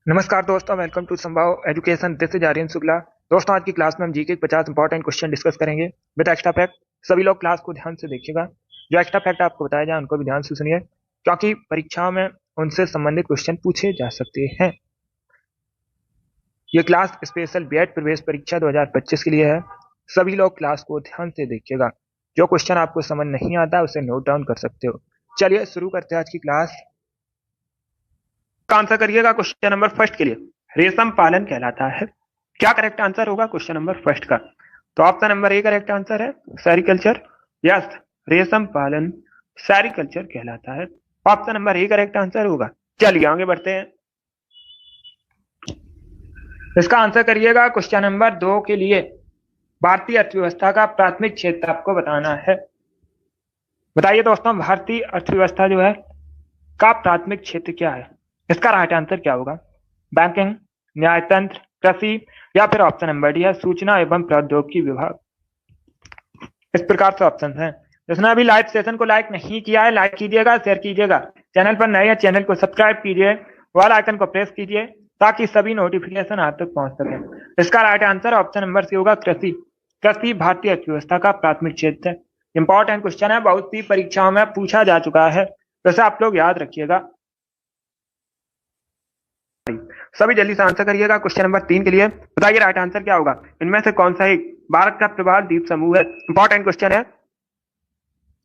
नमस्कार दोस्तों, welcome to Sambhav education. This is Aryan Shukla. दोस्तों, आज की क्लास में हम जीके के 50 इंपॉर्टेंट क्वेश्चन डिस्कस करेंगे विद एक्स्ट्रा फैक्ट। सभी लोग क्लास को ध्यान से देखिएगा। जो एक्स्ट्रा फैक्ट आपको बताया जाए उनको भी ध्यान से सुनिए, क्योंकि परीक्षाओं में उनसे संबंधित क्वेश्चन पूछे जा सकते हैं। ये क्लास स्पेशल बीएड प्रवेश परीक्षा 2025 के लिए है। सभी लोग क्लास को ध्यान से देखिएगा। जो क्वेश्चन आपको समझ नहीं आता उसे नोट डाउन कर सकते हो। चलिए शुरू करते हैं आज की क्लास। आंसर करिएगा क्वेश्चन नंबर फर्स्ट के लिए। रेशम पालन कहलाता है। क्या करेक्ट आंसर होगा क्वेश्चन नंबर फर्स्ट का? तो option number A correct answer है, सेरिकल्चर। यस, रेशम पालन सेरिकल्चर कहलाता है। Option number A correct answer होगा। चलिए आगे बढ़ते हैं। इसका आंसर करिएगा क्वेश्चन नंबर 2 के लिए। भारतीय अर्थव्यवस्था का प्राथमिक क्षेत्र आपको बताना है। बताइए दोस्तों, भारतीय अर्थव्यवस्था जो है का प्राथमिक क्षेत्र क्या है? इसका राइट आंसर क्या होगा? बैंकिंग, न्यायतंत्र, कृषि, या फिर ऑप्शन नंबर डी है सूचना एवं प्रौद्योगिकी विभाग। इस प्रकार से ऑप्शन हैं। जिसने अभी लाइव सेशन को लाइक नहीं किया है, लाइक कीजिएगा, शेयर कीजिएगा। चैनल पर नए हैं, चैनल को सब्सक्राइब कीजिए, वाला आइकन को प्रेस कीजिए ताकि सभी नोटिफिकेशन आप तक पहुंच सके। इसका right answer option number C होगा, कृषि। कृषि भारतीय अर्थव्यवस्था का प्राथमिक क्षेत्र है। इंपॉर्टेंट क्वेश्चन है, बहुत सी परीक्षाओं में पूछा जा चुका है, वैसे आप लोग याद रखिएगा। सभी जल्दी से आंसर करिएगा क्वेश्चन नंबर 3 के लिए। बताइए राइट आंसर क्या होगा? इनमें से कौन सा एक भारत का प्रवाल द्वीप समूह है? इंपॉर्टेंट क्वेश्चन है,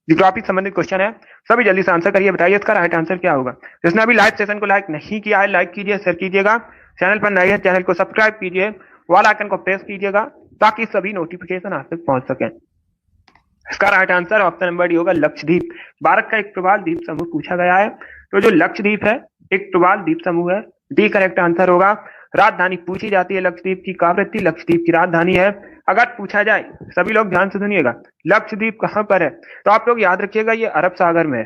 जियोग्राफी संबंधित क्वेश्चन है। सभी जल्दी से आंसर करिए, बताइए इसका राइट आंसर क्या होगा। जिसने अभी लाइव सेशन को लाइक नहीं किया है, लाइक कीजिए, शेयर कीजिएगा। चैनल पर नए हैं, चैनल को सब्सक्राइब कीजिए, वाला आइकन को प्रेस कीजिएगा ताकि सभी नोटिफिकेशन आप तक पहुंच सके। इसका right answer option number D होगा, लक्षद्वीप। भारत का एक प्रवाल द्वीप समूह पूछा गया है, तो जो लक्षद्वीप है एक प्रवाल द्वीप समूह है। डी करेक्ट आंसर होगा। राजधानी पूछी जाती है लक्षद्वीप की, कावरत्ती लक्षद्वीप की राजधानी है। अगर पूछा जाए, सभी लोग ध्यान से सुनिएगा, लक्षद्वीप कहां पर है, तो आप लोग याद रखिएगा ये अरब सागर में है।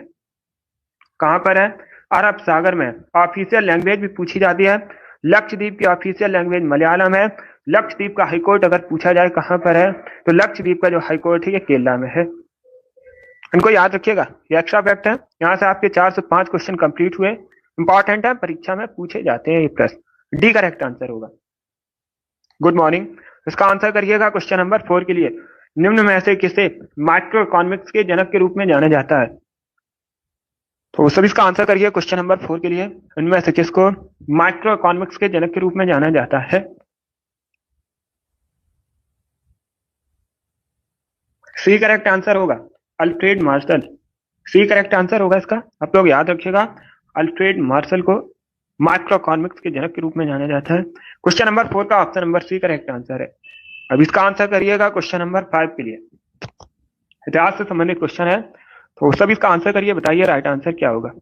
कहां पर है? अरब सागर में। ऑफिशियल लैंग्वेज भी पूछी जाती है। लक्षद्वीप की ऑफिशियल लैंग्वेज मलयालम है। लक्षद्वीप का हाईकोर्ट अगर पूछा जाए कहां पर है, तो लक्षद्वीप का जो हाईकोर्ट है ये केरला में है। इनको याद रखिएगा, ये एक्स्ट्रा फैक्ट है। यहाँ से आपके 4 से 5 क्वेश्चन कंप्लीट हुए। इंपॉर्टेंट है, परीक्षा में पूछे जाते हैं ये प्रश्न। डी करेक्ट आंसर होगा। Good morning. इसका आंसर करिएगा क्वेश्चन नंबर 4 के लिए। निम्न में से किसे माइक्रो इकोनॉमिक्स के जनक के रूप में जाना जाता है? तो सभी इसका आंसर करिए क्वेश्चन नंबर 4 के लिए। इनमें से किसको माइक्रो इकोनॉमिक्स के जनक के रूप में जाना जाता है? सी करेक्ट आंसर होगा, Alfred Marshall. C correct answer होगा इसका। आप लोग याद रखिएगा, अल्फ्रेड मार्शल को माइक्रो इकोनॉमिक्स के जनक के रूप में जाना जाता है। क्वेश्चन नंबर 4 का option number C correct answer है। अब इसका आंसर करिएगा क्वेश्चन नंबर 5 के लिए। इतिहास से संबंधित क्वेश्चन है, तो सब इसका आंसर करिए, बताइए राइट आंसर क्या होगा।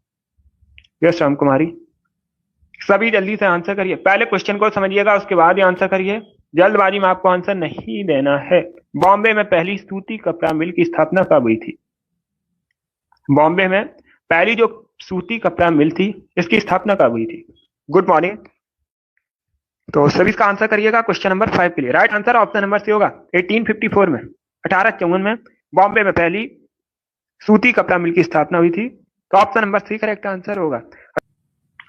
यस राम कुमारी, सभी जल्दी से आंसर करिए। पहले क्वेश्चन को समझिएगा, उसके बाद ही आंसर करिए। जल्दबाजी में आपको आंसर नहीं देना है। बॉम्बे में पहली सूती कपड़ा मिल की स्थापना कब हुई थी? बॉम्बे में पहली जो सूती कपड़ा मिल थी, इसकी स्थापना कब हुई थी? Good morning. तो सभी इसका आंसर करिएगा क्वेश्चन नंबर 5 के लिए। Right answer option number C होगा, 1854 में, 1854 में बॉम्बे में पहली सूती कपड़ा मिल की स्थापना हुई थी। तो ऑप्शन नंबर 3 करेक्ट आंसर होगा।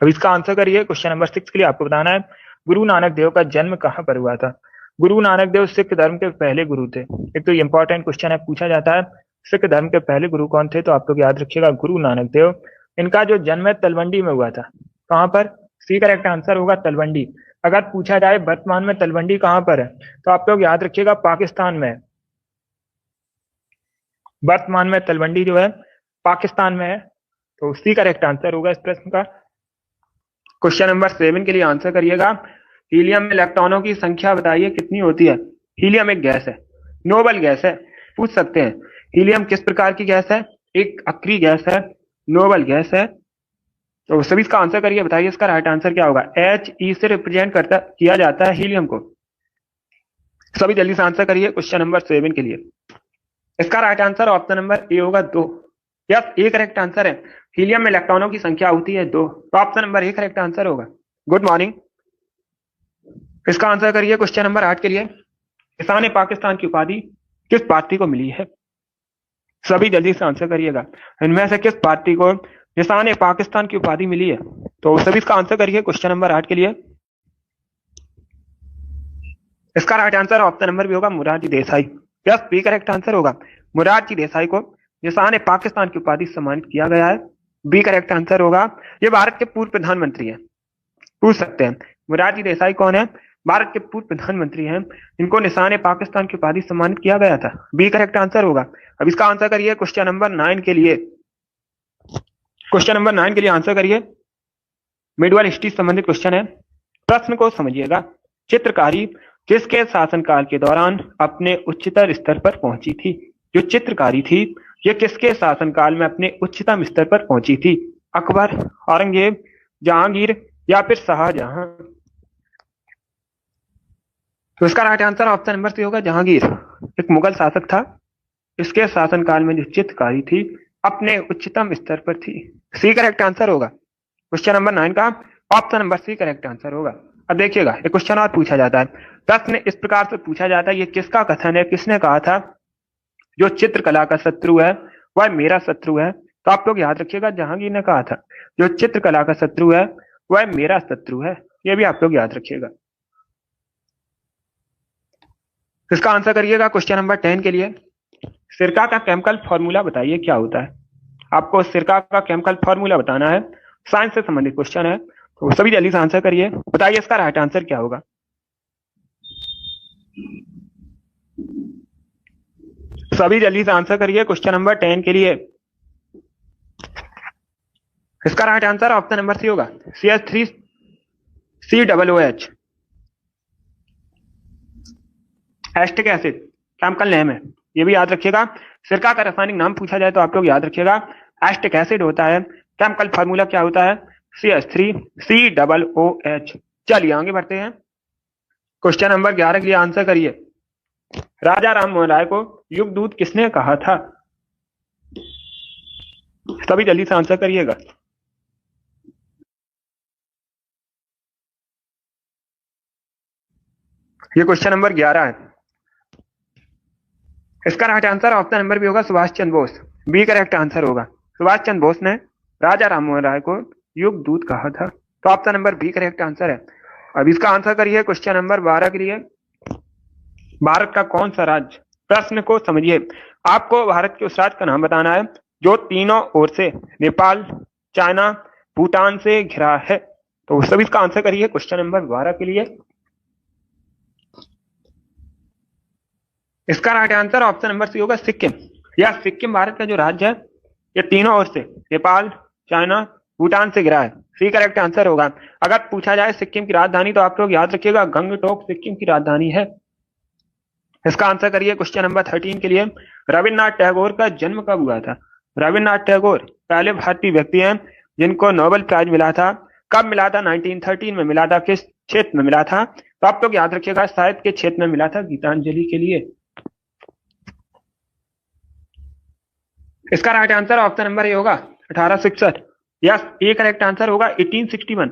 अब इसका आंसर करिए क्वेश्चन नंबर 6 के लिए। आपको बताना है गुरु नानक देव का जन्म कहां पर हुआ था? गुरु नानक देव सिख धर्म के पहले गुरु थे। एक तो इंपॉर्टेंट क्वेश्चन है, पूछा जाता है सिख धर्म के पहले गुरु कौन थे, तो आप लोग याद रखिएगा गुरु नानक देव। इनका जो जन्म है तलवंडी में हुआ था। कहां पर? सी करेक्ट आंसर होगा, तलवंडी। अगर पूछा जाए वर्तमान में तलवंडी कहां पर है, तो आप लोग याद रखिएगा पाकिस्तान में है। वर्तमान में तलवंडी जो है पाकिस्तान में है, तो सी करेक्ट आंसर होगा इस प्रश्न का। क्वेश्चन नंबर 7 के लिए आंसर करिएगा। हीलियम में इलेक्ट्रॉनों की संख्या बताइए कितनी होती है? हीलियम एक गैस है, नोबल गैस है। पूछ सकते हैं हीलियम किस प्रकार की गैस है? एक अक्रिय गैस है, नोबल गैस है। तो सभी इसका आंसर करिए, बताइए इसका राइट आंसर क्या होगा। He से रिप्रेजेंट करता किया जाता है हीलियम को। सभी जल्दी से आंसर करिए क्वेश्चन नंबर 7 के लिए। इसका right answer option number A होगा, 2। यस, ए करेक्ट आंसर है। हीलियम में इलेक्ट्रॉनों की संख्या होती है 2, तो option number A correct answer होगा। Good morning. इसका आंसर करिए क्वेश्चन नंबर 8 के लिए। किसान पाकिस्तान की उपाधि किस पार्टी को मिली है? सभी जल्दी से आंसर करिएगा। इनमें से किस पार्टी को किसान पाकिस्तान की उपाधि मिली है? तो सभी इसका आंसर करिए क्वेश्चन नंबर 8 के लिए। इसका राइट आंसर ऑप्शन नंबर भी होगा Morarji Desai. Yes, B correct answer होगा। मोरारजी देसाई को निशान ए पाकिस्तान की उपाधि सम्मानित किया गया है। बी करेक्ट आंसर होगा। ये भारत के पूर्व प्रधानमंत्री हैं, पूछ सकते हैं मोरारजी देसाई कौन है। भारत के पूर्व प्रधानमंत्री हैं, इनको निशान ए पाकिस्तान की उपाधि सम्मानित किया गया था। बी करेक्ट आंसर होगा। अब इसका आंसर करिए क्वेश्चन नंबर 9 के लिए। क्वेश्चन नंबर 9 के लिए आंसर करिए। मिडवल हिस्ट्री संबंधित क्वेश्चन है। प्रश्न को समझिएगा। चित्रकारी किसके शासनकाल के दौरान अपने उच्चतर स्तर पर पहुंची थी? जो चित्रकारी थी ये किसके शासनकाल में अपने उच्चतम स्तर पर पहुंची थी? अकबर, औरंगजेब, जहांगीर या फिर शाहजहां? तो इसका right answer option number C होगा, जहांगीर। एक मुगल शासक था, इसके शासनकाल में जो चित्रकारी थी अपने उच्चतम स्तर पर थी। सी करेक्ट आंसर होगा। क्वेश्चन नंबर 9 का option number C correct answer होगा। अब देखिएगा, एक क्वेश्चन और पूछा जाता है। प्रश्न इस प्रकार से पूछा जाता है, ये किसका कथन है, किसने कहा था जो चित्रकला का शत्रु है वह मेरा शत्रु है? तो आप लोग याद रखिएगा, जहांगीर ने कहा था जो चित्रकला का शत्रु है वह मेरा शत्रु है। ये भी आप लोग याद रखिएगा। इसका आंसर करिएगा क्वेश्चन नंबर 10 के लिए। सिरका का केमिकल फॉर्मूला बताइए क्या होता है? आपको सिरका का केमिकल फॉर्मूला बताना है। साइंस से संबंधित क्वेश्चन है, तो सभी जल्दी से आंसर करिए। बताइए इसका राइट आंसर क्या होगा। सभी जल्दी से आंसर करिए क्वेश्चन नंबर 10 के लिए। इसका right answer option number C होगा, CH3COOH। Acetic acid chemical name है, ये भी याद रखिएगा। सिरका का रासायनिक नाम पूछा जाए तो आप लोग याद रखिएगा एस्टिक एसिड होता है। केमिकल फार्मूला क्या होता है? CH3COOH। चलिए आगे बढ़ते हैं। क्वेश्चन नंबर 11 के लिए आंसर करिए। राजा राम मोहन राय को युगदूत किसने कहा था? सभी जल्दी से आंसर करिएगा। ये क्वेश्चन नंबर 11 है। इसका राइट आंसर ऑप्शन नंबर भी होगा, Subhash Chandra Bose. B correct answer होगा। सुभाष चंद्र बोस ने राजा राम मोहन राय को युगदूत कहा था। तो option number B correct answer है। अब इसका आंसर करिए क्वेश्चन नंबर 12 के लिए। भारत का कौन सा राज्य, प्रश्न को समझिए, आपको भारत के उस राज्य का नाम बताना है जो तीनों ओर से नेपाल, चाइना, भूटान से घिरा है। तो सभी इसका आंसर करिए क्वेश्चन नंबर 12 के लिए। इसका right answer option number C होगा, सिक्किम। या सिक्किम भारत का जो राज्य है ये तीनों ओर से नेपाल, चाइना, भूटान से घिरा है। सी करेक्ट आंसर होगा। अगर पूछा जाए सिक्किम की राजधानी तो आप लोग याद रखिएगा गंगटोक सिक्किम की राजधानी है। इसका आंसर करिए क्वेश्चन नंबर 13 के लिए। रविन्द्रनाथ टैगोर का जन्म कब हुआ था? रविन्द्रनाथ टैगोर पहले भारतीय व्यक्ति हैं जिनको नोबेल प्राइज मिला था। कब मिला था? 1913 में मिला था। किस क्षेत्र में मिला था? तो आप लोग याद रखिएगा साहित्य के क्षेत्र में मिला था, गीतांजलि के लिए। इसका right answer option number A होगा, 1861। यस, ये करेक्ट आंसर होगा 1861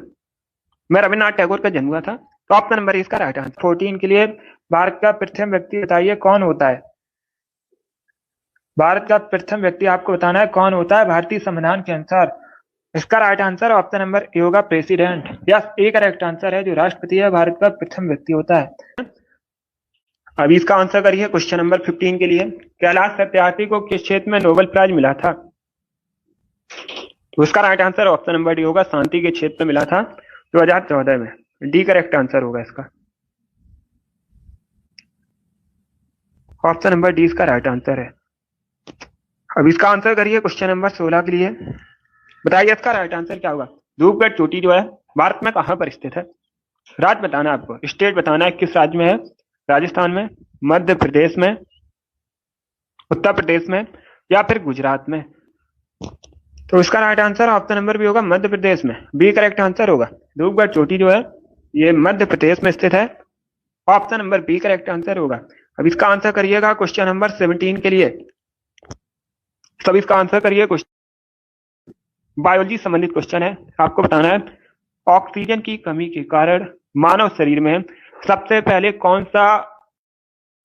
में रविन्द्रनाथ टैगोर का जन्म हुआ था। तो ऑप्शन नंबर इसका राइट आंसर। 14 के लिए, भारत का प्रथम व्यक्ति बताइए कौन होता है? भारत का प्रथम व्यक्ति आपको बताना है कौन होता है भारतीय संविधान के अनुसार। इसका right answer option number A होगा, president. Yes, A correct answer है। जो राष्ट्रपति है भारत का प्रथम व्यक्ति होता है। अभी इसका आंसर करिए क्वेश्चन नंबर 15 के लिए। कैलाश सत्यार्थी को किस क्षेत्र में नोबेल प्राइज मिला था? तो इसका right answer option number D होगा, शांति के क्षेत्र में मिला था 2014 में। डी करेक्ट आंसर होगा इसका। ऑप्शन नंबर डी इसका राइट आंसर है। अब इसका आंसर करिए क्वेश्चन नंबर 16 के लिए। बताइए इसका राइट आंसर क्या होगा। धूपगढ़ चोटी जो है भारत में कहां पर स्थित है? राज्य बताना है आपको, स्टेट बताना है किस राज्य में है। राजस्थान में, मध्य प्रदेश में, उत्तर प्रदेश में या फिर गुजरात में? तो इसका राइट आंसर ऑप्शन नंबर भी होगा, मध्य प्रदेश में। बी करेक्ट आंसर होगा। धूपगढ़ चोटी जो है ये मध्य प्रदेश में स्थित है। Option number B correct answer होगा। अब इसका आंसर करिएगा क्वेश्चन नंबर 17 के लिए। सब इसका आंसर करिए। क्वेश्चन बायोलॉजी संबंधित क्वेश्चन है। आपको बताना है ऑक्सीजन की कमी के कारण मानव शरीर में सबसे पहले कौन सा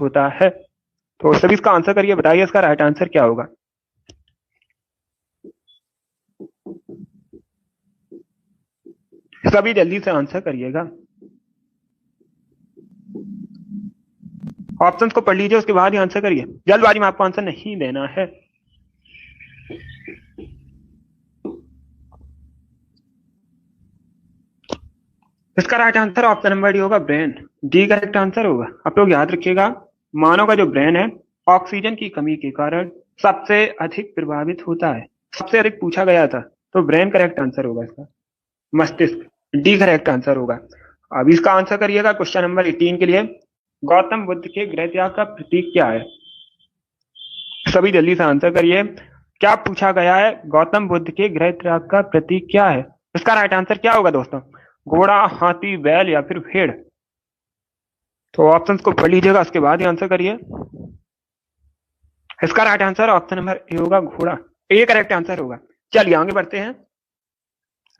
होता है? तो सभी इसका आंसर करिए। बताइए इसका राइट आंसर क्या होगा। सभी जल्दी से आंसर करिएगा। ऑप्शंस को पढ़ लीजिए, उसके बाद ही आंसर करिए, जल्दबाजी में आपको आंसर नहीं देना है। इसका right answer option number D होगा, ब्रेन। डी करेक्ट आंसर होगा। आप लोग याद रखिएगा, मानव का जो ब्रेन है ऑक्सीजन की कमी के कारण सबसे अधिक प्रभावित होता है। सबसे अधिक पूछा गया था, तो ब्रेन करेक्ट आंसर होगा इसका। मस्तिष्क, डी करेक्ट आंसर होगा। अब इसका आंसर करिएगा क्वेश्चन नंबर 18 के लिए। गौतम बुद्ध के गृह त्याग का प्रतीक क्या है? सभी जल्दी से आंसर करिए। क्या पूछा गया है? गौतम बुद्ध के गृह त्याग का प्रतीक क्या है? इसका राइट आंसर क्या होगा दोस्तों? घोड़ा, हाथी, बैल या फिर भेड़? तो ऑप्शंस को पढ़ लीजिएगा, उसके बाद ही आंसर करिए। इसका right answer option number A होगा, घोड़ा। ए करेक्ट आंसर होगा। चलिए आगे बढ़ते हैं।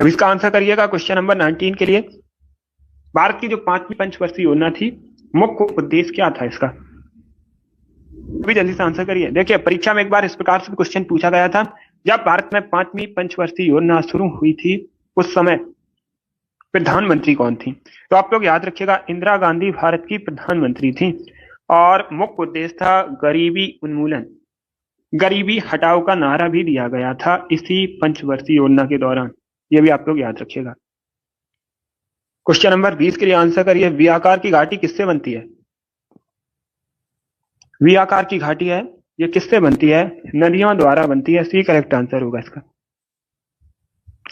अब इसका आंसर करिएगा क्वेश्चन नंबर 19 के लिए। भारत की जो 5वीं पंचवर्षीय योजना थी, मुख्य उद्देश्य क्या था इसका? भी जल्दी से आंसर करिए। देखिए, परीक्षा में एक बार इस प्रकार से क्वेश्चन पूछा गया था, जब भारत में 5वीं पंचवर्षीय योजना शुरू हुई थी, उस समय प्रधानमंत्री कौन थी? तो आप लोग याद रखिएगा, इंदिरा गांधी भारत की प्रधानमंत्री थी और मुख्य उद्देश्य था गरीबी उन्मूलन। गरीबी हटाओ का नारा भी दिया गया था इसी पंचवर्षीय योजना के दौरान। ये भी आप लोग याद रखिएगा। क्वेश्चन नंबर 20 के लिए आंसर करिए। वी आकार की घाटी किससे बनती है? वी आकार की घाटी है, ये किससे बनती है? नदियों द्वारा बनती है। सी करेक्ट आंसर होगा इसका।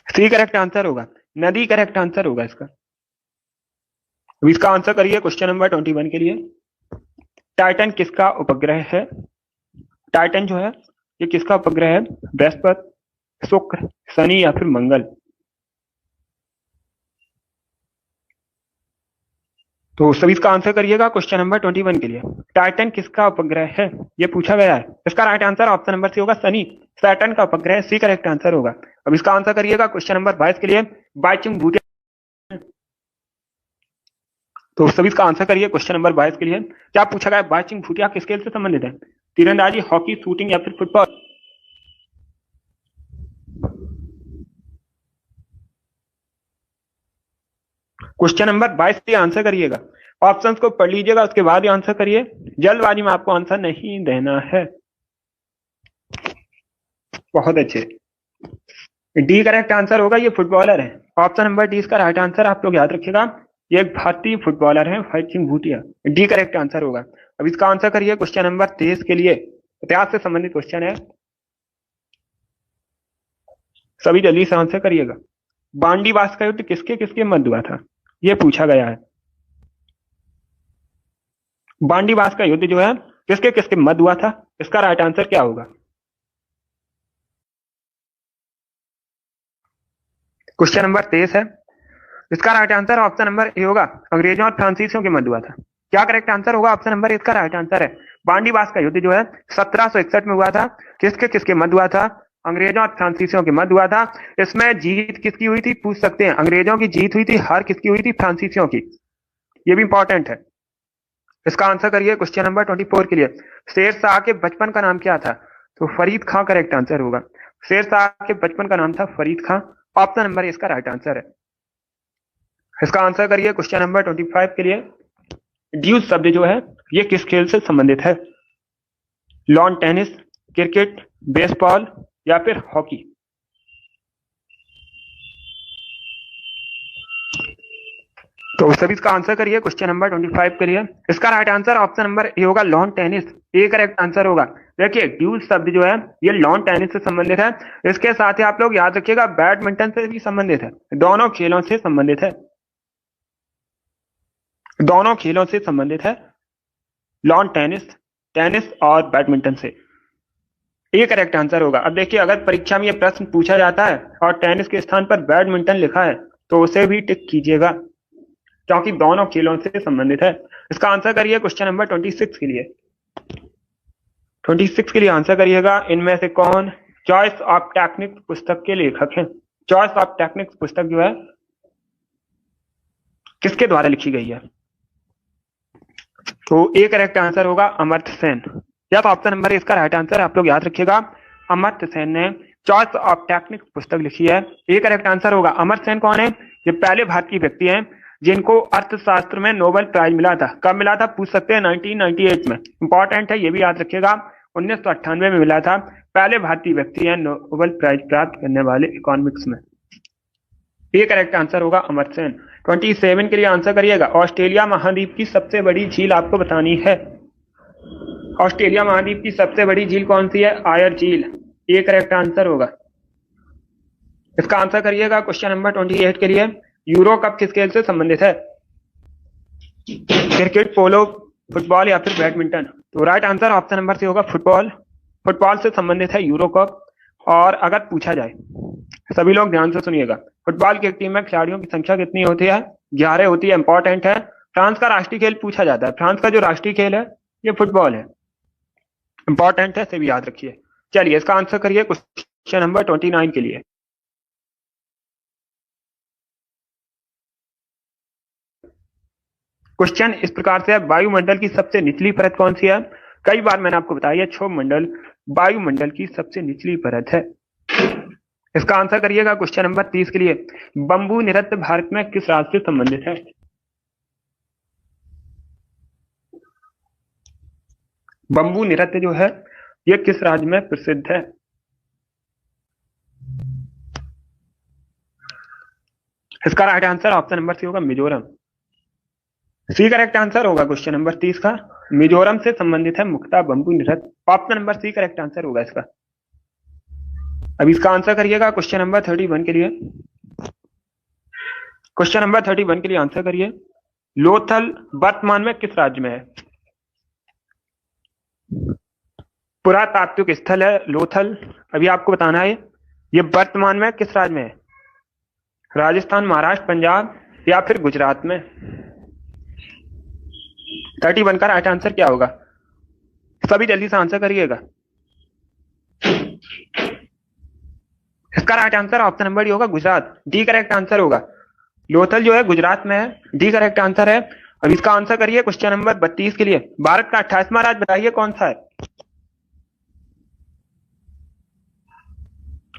सी करेक्ट आंसर होगा, नदी करेक्ट आंसर होगा इसका। अब इसका आंसर करिए क्वेश्चन नंबर 21 के लिए। टाइटन किसका उपग्रह है? टाइटन जो है ये किसका उपग्रह है? बृहस्पति, शुक्र, शनि या फिर मंगल? तो सभी इसका आंसर करिएगा क्वेश्चन नंबर 21 के लिए। टाइटन किसका उपग्रह है, ये पूछा गया है। इसका right answer option number C होगा, शनि। सैटर्न का उपग्रह, सी करेक्ट आंसर होगा। अब इसका आंसर करिएगा क्वेश्चन नंबर 22 के लिए। बाइचुंग भूटिया, तो सभी इसका आंसर करिए क्वेश्चन नंबर 22 के लिए। क्या पूछा गया? बाइचुंग भूटिया किस खेल से संबंधित है? तीरंदाजी, हॉकी, शूटिंग या फिर फुटबॉल? क्वेश्चन नंबर 22 के आंसर करिएगा। ऑप्शंस को पढ़ लीजिएगा, उसके बाद ही आंसर करिए, जल्दबाजी में आपको आंसर नहीं देना है। बहुत अच्छे, डी करेक्ट आंसर होगा, ये फुटबॉलर है। ऑप्शन नंबर डी इसका राइट आंसर। आप लोग याद रखिएगा, ये एक भारतीय फुटबॉलर है, Bhaichung Bhutia. D correct answer होगा। अब इसका आंसर करिए क्वेश्चन नंबर 23 के लिए। इतिहास से संबंधित क्वेश्चन है, सभी जल्दी से आंसर करिएगा। बांडीवास का युद्ध किसके किसके मध्य हुआ था, ये पूछा गया है। बांडीवास का युद्ध जो है किसके किसके मध्य हुआ था? इसका राइट आंसर क्या होगा? क्वेश्चन नंबर 23 है, इसका right answer option number A होगा, अंग्रेजों और फ्रांसीसियों के मध्य हुआ था। क्या करेक्ट आंसर होगा? ऑप्शन नंबर इसका राइट आंसर है। बांडीवास का युद्ध जो है 1761 में हुआ था। किसके किसके मध्य हुआ था? अंग्रेजों और फ्रांसीसियों के मध्य हुआ था। इसमें जीत किसकी हुई थी, पूछ सकते हैं। अंग्रेजों की जीत हुई थी, हार किसकी हुई थी? फ्रांसीसियों की। ये भी इंपॉर्टेंट है। इसका आंसर करिए क्वेश्चन नंबर 24 के लिए। शेर शाह के बचपन का नाम क्या था? तो फरीद खां करेक्ट आंसर होगा। शेर शाह के बचपन का नाम था फरीद खां। ऑप्शन नंबर इसका राइट आंसर है। इसका आंसर करिए क्वेश्चन नंबर 25 के लिए। ड्यूस शब्द जो है ये किस खेल से संबंधित है? लॉन टेनिस, क्रिकेट, बेसबॉल या फिर हॉकी? तो सभी इसका आंसर करिए क्वेश्चन नंबर 25 के लिए। इसका right answer option number A होगा, लॉन टेनिस। ए करेक्ट आंसर होगा। देखिए, ड्यूस शब्द जो है ये लॉन टेनिस से संबंधित है। इसके साथ ही आप लोग याद रखिएगा, बैडमिंटन से भी संबंधित है। दोनों खेलों से संबंधित है, दोनों खेलों से संबंधित है लॉन टेनिस, टेनिस और बैडमिंटन से। ये करेक्ट आंसर होगा। अब देखिए, अगर परीक्षा में ये प्रश्न पूछा जाता है और टेनिस के स्थान पर बैडमिंटन लिखा है तो उसे भी टिक कीजिएगा, क्योंकि दोनों खेलों से संबंधित है। इसका आंसर करिए क्वेश्चन नंबर 26 के लिए। 26 के लिए आंसर करिएगा, इनमें से कौन चॉइस ऑफ टेक्निक्स पुस्तक के लेखक हैं? चॉइस ऑफ टेक्निक्स पुस्तक जो है किसके द्वारा लिखी गई है? तो ए करेक्ट आंसर होगा, अमर्त्य सेन। या तो ऑप्शन नंबर इसका राइट आंसर, आप लोग याद रखिएगा, अमर्त्य सेन ने चॉइस ऑफ टेक्निक्स पुस्तक लिखी है। ए करेक्ट आंसर होगा। अमर्त्य सेन कौन है? ये पहले भारतीय व्यक्ति हैं जिनको अर्थशास्त्र में नोबेल प्राइज मिला था। कब मिला था पूछ सकते हैं, 1998 में। इंपॉर्टेंट है, ये भी याद रखिएगा। 1998 में मिला था। पहले भारतीय व्यक्ति हैं नोबेल प्राइज प्राप्त करने वाले इकोनॉमिक्स में। ये करेक्ट आंसर होगा अमर्त्य सेन। 27 के लिए आंसर करिएगा। ऑस्ट्रेलिया महाद्वीप की सबसे बड़ी झील आपको बतानी है। ऑस्ट्रेलिया महाद्वीप की सबसे बड़ी झील कौन सी है? आयर झील। ये करेक्ट आंसर होगा। इसका आंसर करिएगा। क्वेश्चन नंबर 28 के लिए, यूरो कप किस खेल से संबंधित है? क्रिकेट, पोलो, फुटबॉल या फिर बैडमिंटन? तो right answer option number C होगा फुटबॉल। फुटबॉल से संबंधित है यूरो कप। और अगर पूछा जाए, सभी लोग ध्यान से सुनिएगा, फुटबॉल की एक टीम में खिलाड़ियों की संख्या कितनी होती है? 11 होती है। इंपॉर्टेंट है। फ्रांस का राष्ट्रीय खेल पूछा जाता है। फ्रांस का जो राष्ट्रीय खेल है ये फुटबॉल है। इंपॉर्टेंट है, से भी याद रखिए। चलिए इसका आंसर करिए क्वेश्चन नंबर 29 के लिए। क्वेश्चन इस प्रकार से है, वायुमंडल की सबसे निचली परत कौन सी है? कई बार मैंने आपको बताया क्षोभ मंडल वायुमंडल की सबसे निचली परत है। इसका आंसर करिएगा क्वेश्चन नंबर 30 के लिए, बंबू नृत्य भारत में किस राज्य से संबंधित है? बंबू नृत्य जो है ये किस राज्य में प्रसिद्ध है? इसका right answer option number C होगा मिजोरम। सी करेक्ट आंसर होगा क्वेश्चन नंबर 30 का। मिजोरम से संबंधित है मुक्ता बंबू नृत्य। Option number C correct answer होगा इसका। अब इसका आंसर करिएगा क्वेश्चन नंबर 31 के लिए। क्वेश्चन नंबर 31 के लिए आंसर करिए, लोथल वर्तमान में किस राज्य में है? पुरातात्विक स्थल है लोथल। अभी आपको बताना है ये वर्तमान में किस राज्य में है? राजस्थान, महाराष्ट्र, पंजाब या फिर गुजरात में? 31 का राइट आंसर क्या होगा? सभी जल्दी से आंसर करिएगा। इसका right answer option number D होगा गुजरात। डी करेक्ट आंसर होगा। लोथल जो है गुजरात में है। डी करेक्ट आंसर है। अब इसका आंसर करिए क्वेश्चन नंबर 32 के लिए, भारत का 28वां राज्य बताइए कौन सा है?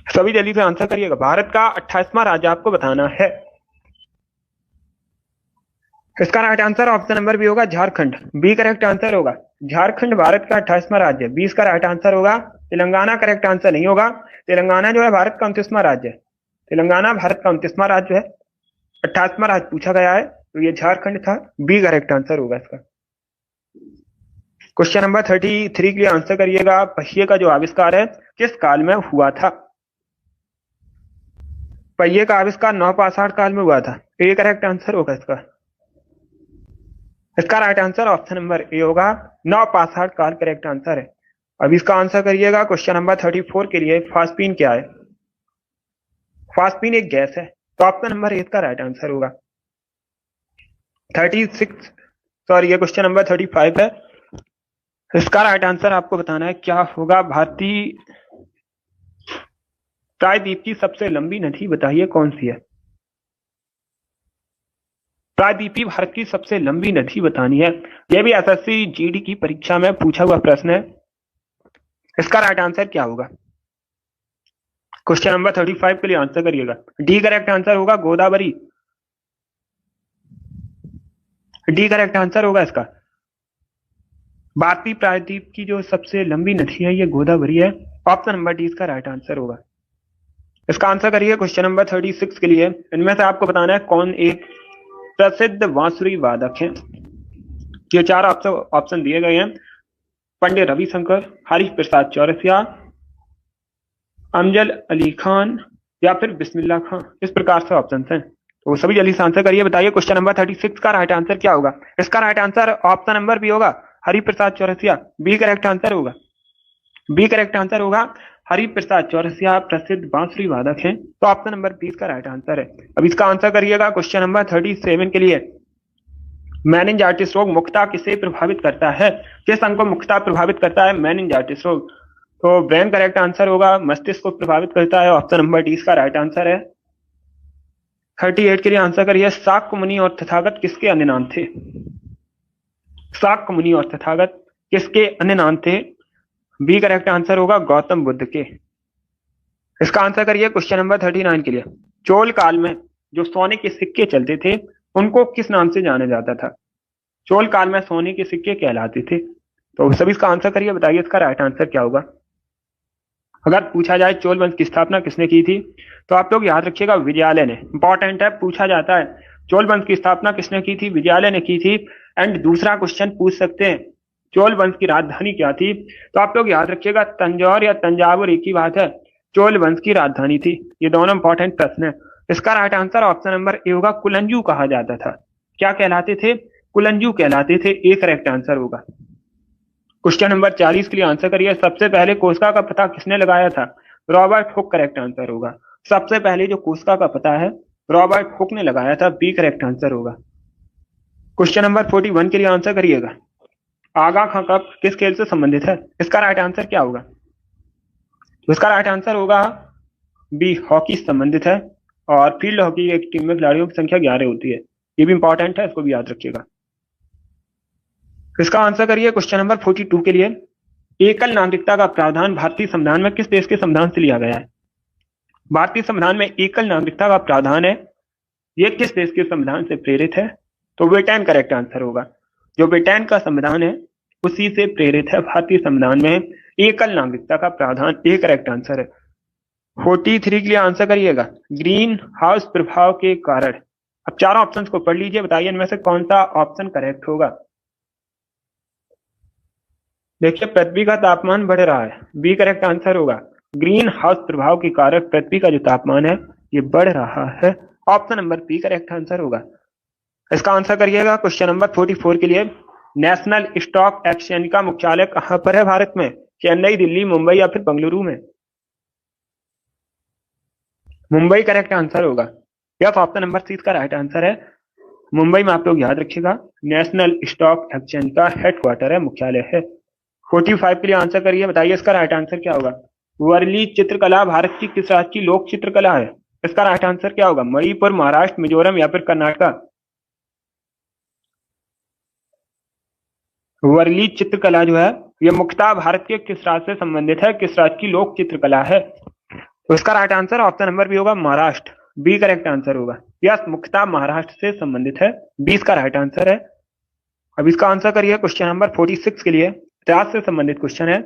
सभी जल्दी से आंसर करिएगा। भारत का 28वां राज्य आपको बताना है। इसका right answer option number B होगा झारखंड। बी करेक्ट आंसर होगा। झारखंड भारत का 28वां राज्य है। 20 का राइट आंसर होगा। तेलंगाना करेक्ट आंसर नहीं होगा। तेलंगाना जो है भारत का 29वां राज्य है। तेलंगाना भारत का 29वां राज्य है। 28वां राज्य पूछा गया है तो ये झारखंड था। बी करेक्ट आंसर होगा इसका। क्वेश्चन नंबर 33 के लिए आंसर करिएगा, पहिए का जो आविष्कार है किस काल में हुआ था? पहिए का आविष्कार नवपाषाण काल में हुआ था। ए करेक्ट आंसर होगा इसका। इसका right answer option number A होगा, नवपाषाण काल करेक्ट आंसर है। अब इसका आंसर करिएगा क्वेश्चन नंबर 34 के लिए, फास्पिन क्या है? फास्पिन एक गैस है। तो ऑप्शन नंबर ए का राइट आंसर होगा। 36 सॉरी ये क्वेश्चन नंबर 35 है। इसका राइट आंसर आपको बताना है क्या होगा? भारतीय प्रायद्वीप की सबसे लंबी नदी बताइए कौन सी है? प्रायद्वीपीय भारत की सबसे लंबी नदी बतानी है। यह भी एसएससी जीडी की परीक्षा में पूछा हुआ प्रश्न है। इसका राइट आंसर क्या होगा? क्वेश्चन नंबर 35 के लिए आंसर करिएगा। डी करेक्ट आंसर होगा गोदावरी। डी करेक्ट आंसर होगा इसका। भारतीय प्रायद्वीप की जो सबसे लंबी नदी है ये गोदावरी है। ऑप्शन नंबर डी इसका राइट आंसर होगा। इसका आंसर करिए क्वेश्चन नंबर 36 के लिए। इनमें से आपको बताना है कौन एक प्रसिद्ध बांसुरी वादक है। ये 4 ऑप्शन दिए गए हैं, पंडित रविशंकर, हरीश प्रसाद चौरसिया, अमजद अली खान या फिर बिस्मिल्लाह खान। इस प्रकार से ऑप्शन हैं, तो सभी जल्दी से आंसर करिए। बताइए क्वेश्चन नंबर 36 का राइट आंसर क्या होगा? इसका right answer option number B होगा, Hari Prasad Chaurasia. B correct answer होगा। बी करेक्ट आंसर होगा। हरि प्रसाद चौरसिया प्रसिद्ध बांसुरी वादक हैं। तो ऑप्शन नंबर 20 का राइट आंसर है। अब इसका आंसर करिएगा क्वेश्चन नंबर 37 के लिए। मेनिंजाइटिस रोग मुख्यतः किसे प्रभावित करता है? किस अंग को मुख्यतः प्रभावित करता है मेनिंजाइटिस रोग? तो ब्रेन करेक्ट आंसर होगा। मस्तिष्क को प्रभावित करता है। ऑप्शन नंबर डी का राइट आंसर है। 38 के लिए आंसर करिए, शाक्य मुनि और तथागत किसके अन्य नाम थे? शाक्य मुनि और तथागत किसके अन्य नाम थे? बी करेक्ट आंसर होगा गौतम बुद्ध के। इसका आंसर करिए क्वेश्चन नंबर 39 के लिए। चोल काल में जो सोने के सिक्के चलते थे उनको किस नाम से जाना जाता था? चोल काल में सोने के सिक्के कहलाते थे। तो सभी इसका आंसर करिए, बताइए इसका राइट आंसर क्या होगा। अगर पूछा जाए चोल वंश की स्थापना किसने की थी, तो आप लोग याद रखिएगा विजयालय ने। इंपॉर्टेंट है, पूछा जाता है चोल वंश की स्थापना किसने की थी, विजयालय ने की थी। एंड दूसरा क्वेश्चन पूछ सकते हैं चोल वंश की राजधानी क्या थी, तो आप लोग याद रखिएगा तंजौर या तंजावुर एक ही बात है, चोल वंश की राजधानी थी। ये दोनों इंपॉर्टेंट प्रश्न है। इसका right answer option number A होगा, कुलंजू कहा जाता था। क्या कहलाते थे? कुलंजू कहलाते थे। ए करेक्ट आंसर होगा। क्वेश्चन नंबर 40 के लिए आंसर करिए, सबसे पहले कोस्का का पता किसने लगाया था? रॉबर्ट हुक करेक्ट आंसर होगा। सबसे पहले जो कोस्का का पता है रॉबर्ट हुक ने लगाया था। बी करेक्ट आंसर होगा। क्वेश्चन नंबर 41 के लिए आंसर करिएगा, आगा खां कप किस खेल से संबंधित है? इसका राइट आंसर क्या होगा? इसका राइट आंसर होगा बी, हॉकी से संबंधित है। और फील्ड हॉकी एक टीम में खिलाड़ियों की संख्या 11 होती है। ये भी इंपॉर्टेंट है, इसको भी याद रखिएगा। इसका आंसर करिए क्वेश्चन नंबर 42 के लिए, एकल नागरिकता का प्रावधान भारतीय संविधान में किस देश के संविधान से लिया गया है? भारतीय संविधान में एकल नागरिकता का प्रावधान है, ये किस देश के संविधान से प्रेरित है? तो ब्रिटेन करेक्ट आंसर होगा। जो ब्रिटेन का संविधान है उसी से प्रेरित है भारतीय संविधान में एकल नागरिकता का प्रावधान। ये करेक्ट आंसर है। 43 के लिए आंसर करिएगा, ग्रीन हाउस प्रभाव के कारण। अब चारों ऑप्शन को पढ़ लीजिए, बताइए इनमें से कौन सा ऑप्शन करेक्ट होगा। देखिए पृथ्वी का तापमान बढ़ रहा है, बी करेक्ट आंसर होगा। ग्रीन हाउस प्रभाव के कारण पृथ्वी का जो तापमान है ये बढ़ रहा है। Option number B correct answer होगा। इसका आंसर करिएगा क्वेश्चन नंबर 44 के लिए, नेशनल स्टॉक एक्सचेंज का मुख्यालय कहां पर है भारत में? चेन्नई, दिल्ली, मुंबई या फिर बेंगलुरु में? मुंबई करेक्ट आंसर होगा। यह ऑप्शन नंबर सी का राइट आंसर है। मुंबई में आप लोग याद रखिएगा नेशनल स्टॉक एक्सचेंज का हेडक्वार्टर है, मुख्यालय है। 45 के लिए आंसर करिए, बताइए इसका राइट आंसर क्या होगा। वर्ली चित्रकला भारत की किस राज्य की लोक चित्रकला है? इसका राइट आंसर क्या होगा? मणिपुर, महाराष्ट्र, मिजोरम या फिर कर्नाटक? वर्ली चित्रकला जो है ये मुख्यतः भारत के किस राज्य से संबंधित है, किस राज्य की लोक चित्रकला है? तो इसका right answer option number B होगा, महाराष्ट्र। बी करेक्ट आंसर होगा। यस, मुख्यतः महाराष्ट्र से संबंधित है। 20 का राइट आंसर है। अब इसका आंसर करिए क्वेश्चन नंबर 46 के लिए, इतिहास से संबंधित क्वेश्चन है।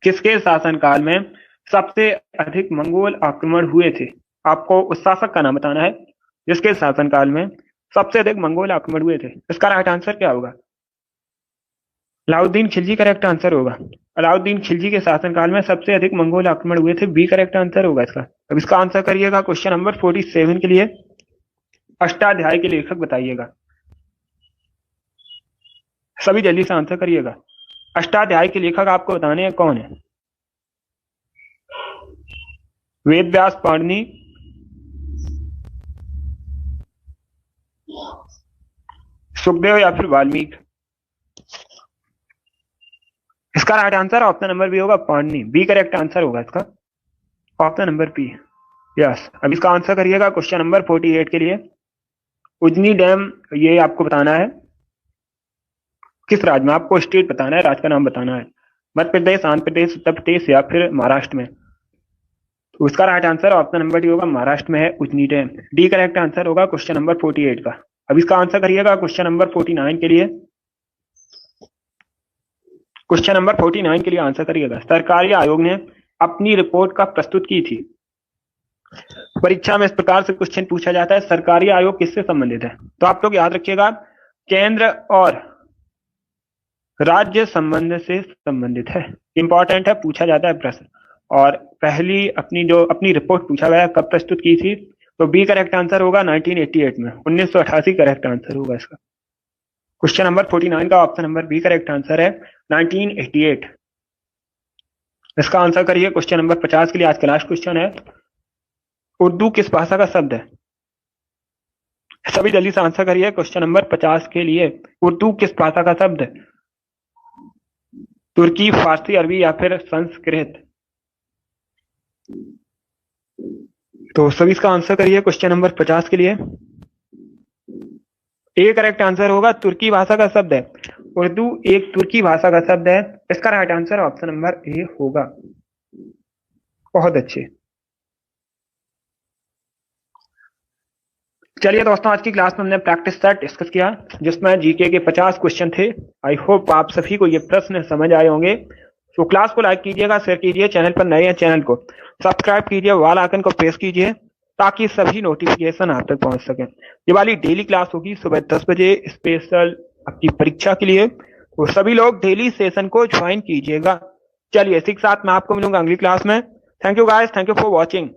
किसके शासनकाल में सबसे अधिक मंगोल आक्रमण हुए थे? आपको उस शासक का नाम बताना है जिसके शासनकाल में सबसे अधिक मंगोल आक्रमण हुए थे। इसका राइट आंसर क्या होगा? अलाउद्दीन खिलजी करेक्ट आंसर होगा। अलाउद्दीन खिलजी के शासनकाल में सबसे अधिक मंगोल आक्रमण हुए थे। बी करेक्ट आंसर होगा इसका। अब इसका आंसर करिएगा क्वेश्चन नंबर 47 के लिए, अष्टाध्याय के लेखक बताइएगा। सभी जल्दी से आंसर करिएगा, अष्टाध्याय के लेखक आपको बताने हैं कौन है? वेद व्यास, पाणिनि, सुखदेव या फिर वाल्मीकि? इसका right answer option number B होगा, पाणिनि। बी करेक्ट आंसर होगा इसका, ऑप्शन नंबर बी। यस, अब इसका आंसर करिएगा क्वेश्चन नंबर 48 के लिए, उजनी डैम ये आपको बताना है किस राज्य में? आपको स्टेट बताना है, राज्य का नाम बताना है। मध्य प्रदेश, आंध्र प्रदेश, उत्तर प्रदेश या फिर महाराष्ट्र में? तो उसका right answer option number D होगा, महाराष्ट्र में है Ujani dam. D correct answer होगा क्वेश्चन नंबर 48 का। अब इसका आंसर करिएगा क्वेश्चन नंबर 49 के लिए। क्वेश्चन नंबर 49 के लिए आंसर करिएगा, सरकारी आयोग ने अपनी रिपोर्ट का प्रस्तुत की थी। परीक्षा में इस प्रकार से क्वेश्चन पूछा जाता है, सरकारी आयोग किससे संबंधित है? तो आप लोग याद रखिएगा केंद्र और राज्य संबंध से संबंधित है। इंपॉर्टेंट है, पूछा जाता है प्रश्न। और पहली अपनी रिपोर्ट पूछा गया कब प्रस्तुत की थी? तो बी करेक्ट आंसर होगा 1988 में, 1988 करेक्ट आंसर होगा इसका। क्वेश्चन नंबर 49 का option number B correct answer है 1988। इसका आंसर करिए क्वेश्चन नंबर 50 के लिए, आज का लास्ट क्वेश्चन है, उर्दू किस भाषा का शब्द है? सभी जल्दी से आंसर करिए क्वेश्चन नंबर 50 के लिए, उर्दू किस भाषा का शब्द है? तुर्की, फारसी, अरबी या फिर संस्कृत? तो सभी इसका आंसर करिए क्वेश्चन नंबर 50 के लिए। ए करेक्ट आंसर होगा, तुर्की भाषा का शब्द है। उर्दू एक तुर्की भाषा का शब्द है। इसका right answer option number A होगा। बहुत अच्छे। चलिए दोस्तों, आज की क्लास में हमने प्रैक्टिस सेट डिस्कस किया जिसमें जीके के 50 क्वेश्चन थे। आई होप आप सभी को ये प्रश्न समझ आए होंगे। तो क्लास को लाइक कीजिएगा, शेयर कीजिए, चैनल पर नए हैं चैनल को सब्सक्राइब कीजिए, बेल आइकन को प्रेस कीजिए ताकि सभी नोटिफिकेशन आप तक पहुंच सके। ये वाली डेली क्लास होगी सुबह 10 बजे स्पेशल आपकी परीक्षा के लिए, तो सभी लोग डेली सेशन को ज्वाइन कीजिएगा। चलिए इसी के साथ मैं आपको मिलूंगा अगली क्लास में। Thank you guys, thank you for watching.